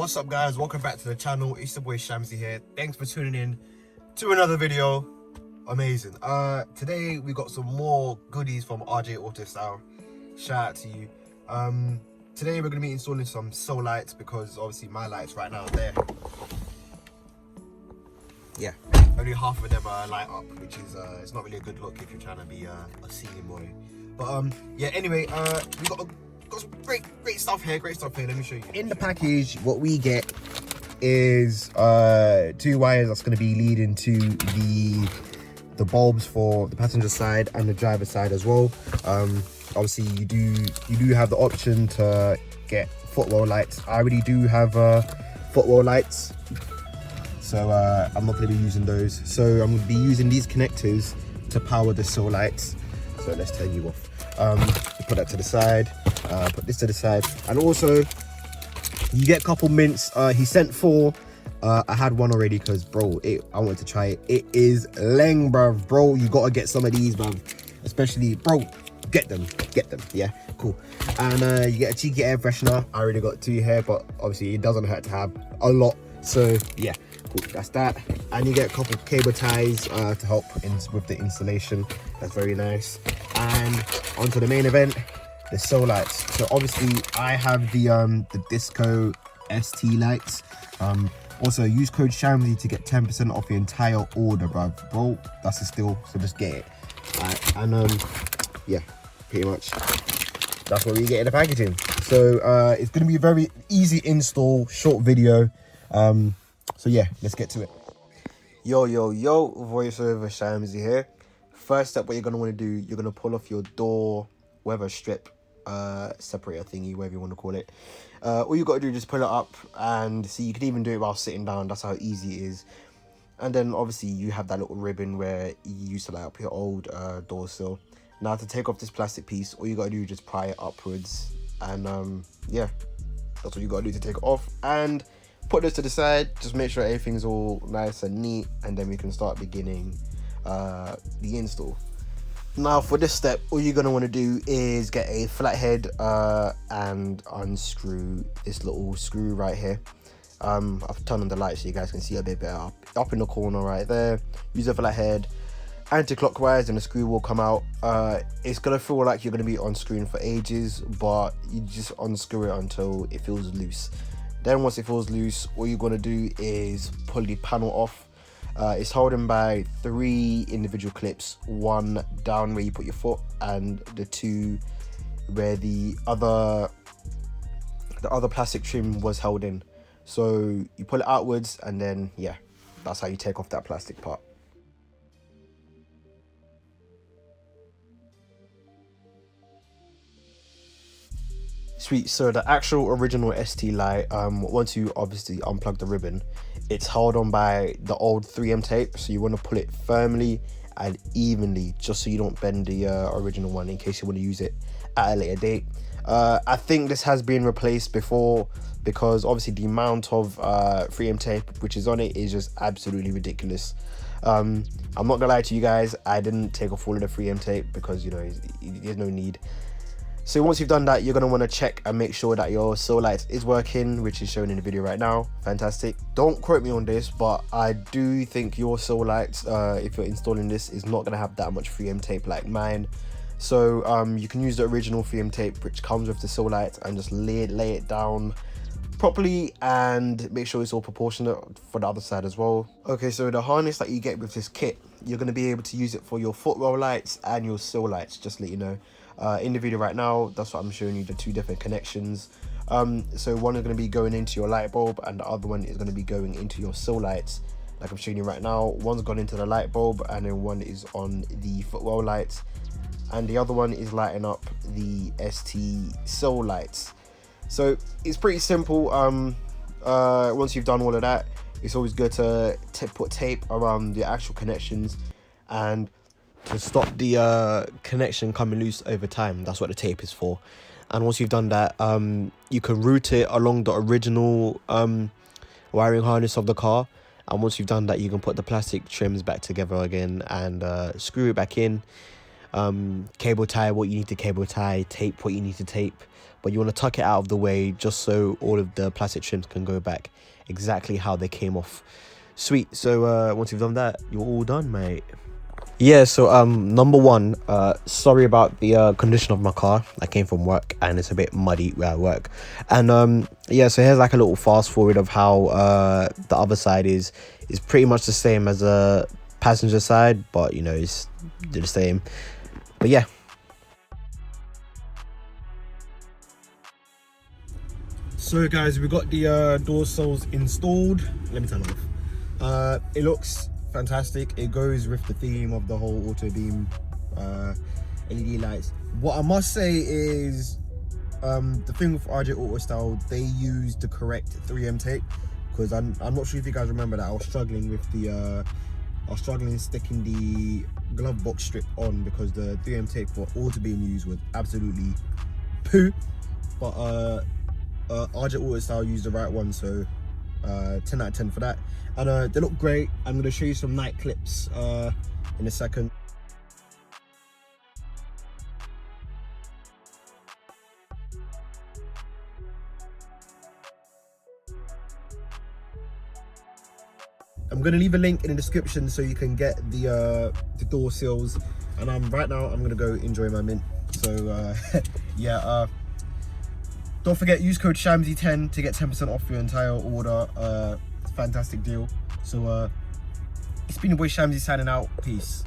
What's up guys, welcome back to the channel. It's the boy Shamsi here. Thanks for tuning in to another video. Amazing. Today we got some more goodies from RJ Auto Style. Shout out to you. Today we're going to be installing some Sill lights because obviously my lights right now are there. Yeah, only half of them are light up, which is it's not really a good look if you're trying to be a ceiling boy. But yeah, anyway, we got some great stuff here. Let me show you. In the package, what we get is 2 wires that's going to be leading to the bulbs for the passenger side and the driver side as well. Obviously you do have the option to get footwell lights. I already do have footwell lights, so I'm not going to be using those. So I'm going to be using these connectors to power the Sill lights. So let's turn you off. Put that to the side, put this to the side, and also you get a couple mints. He sent 4. I had one already because bro, I wanted to try it. It is leng, bruv. Bro, you gotta get some of these, bruv. Especially, bro, get them. Yeah, cool. And you get a cheeky air freshener. I already got 2 here, but obviously it doesn't hurt to have a lot. So yeah, cool, that's that. And you get a couple cable ties to help with the installation. That's very nice. And onto the main event, the Sill lights. So obviously I have the disco ST lights. Also use code Shamsi to get 10% off your entire order, bro. That's a steal, so just get it. Alright, and yeah, pretty much that's what we get in the packaging. So it's gonna be a very easy install, short video. So yeah, let's get to it. Yo, voiceover Shamsi here. First step, what you're gonna want to do, you're gonna pull off your door weather strip separator thingy, whatever you want to call it. All you gotta do is just pull it up, and see, you can even do it while sitting down. That's how easy it is. And then obviously you have that little ribbon where you used to light up your old door sill. Now to take off this plastic piece, all you gotta do is just pry it upwards, and yeah, that's what you gotta do to take it off. And put this to the side, just make sure everything's all nice and neat, and then we can start beginning the install. Now for this step, all you're going to want to do is get a flathead and unscrew this little screw right here. I've turned on the light so you guys can see a bit better. Up in the corner right there, use a flathead anti-clockwise and the screw will come out. It's going to feel like you're going to be unscrewing for ages, but you just unscrew it until it feels loose. Then once it feels loose, all you're going to do is pull the panel off. It's holding by 3 individual clips, 1 down where you put your foot, and the 2 where the other plastic trim was held in. So you pull it outwards, and then yeah, that's how you take off that plastic part. Sweet. So the actual original ST light, once you obviously unplug the ribbon, it's held on by the old 3M tape, so you want to pull it firmly and evenly, just so you don't bend the original one, in case you want to use it at a later date. I think this has been replaced before, because obviously the amount of 3M tape which is on it is just absolutely ridiculous. I'm not gonna lie to you guys, I didn't take off all of the 3M tape because, you know, there's no need. So once you've done that, you're going to want to check and make sure that your Sill light is working, which is shown in the video right now. Fantastic. Don't quote me on this, but I do think your Sill lights, if you're installing this, is not going to have that much 3M tape like mine. So you can use the original 3M tape which comes with the Sill light and just lay it down properly, and make sure it's all proportionate for the other side as well. Okay, so the harness that you get with this kit, you're going to be able to use it for your footwell lights and your Sill lights, just to let you know. In the video right now, that's what I'm showing you, the 2 different connections. So one is going to be going into your light bulb, and the other one is going to be going into your Sill lights, like I'm showing you right now. One's gone into the light bulb, and then one is on the footwell lights, and the other one is lighting up the ST Sill lights. So it's pretty simple. Once you've done all of that, it's always good to put tape around the actual connections, and to stop the connection coming loose over time. That's what the tape is for. And once you've done that, you can route it along the original wiring harness of the car, and once you've done that, you can put the plastic trims back together again and screw it back in. Cable tie what you need to cable tie, tape what you need to tape, but you want to tuck it out of the way just so all of the plastic trims can go back exactly how they came off. Sweet. So once you've done that, you're all done, mate. Yeah, so number one, sorry about the condition of my car. I came from work and it's a bit muddy where I work. And yeah, so here's like a little fast forward of how the other side is pretty much the same as a passenger side, but you know, it's the same. But yeah. So guys, we got the door sills installed. Let me turn it off. It looks fantastic. It goes with the theme of the whole auto beam LED lights. What I must say is the thing with RJ Auto Style, they use the correct 3M tape, because I'm not sure if you guys remember that I was struggling with the sticking the glove box strip on because the 3M tape for auto beam used was absolutely poo. But RJ Auto Style used the right one, so 10 out of 10 for that. And they look great. I'm going to show you some night clips in a second. I'm going to leave a link in the description so you can get the door sills. And right now I'm going to go enjoy my mint. So yeah, don't forget, use code SHAMSY10 to get 10% off your entire order. Fantastic deal. So it's been your boy Shamsy signing out. Peace.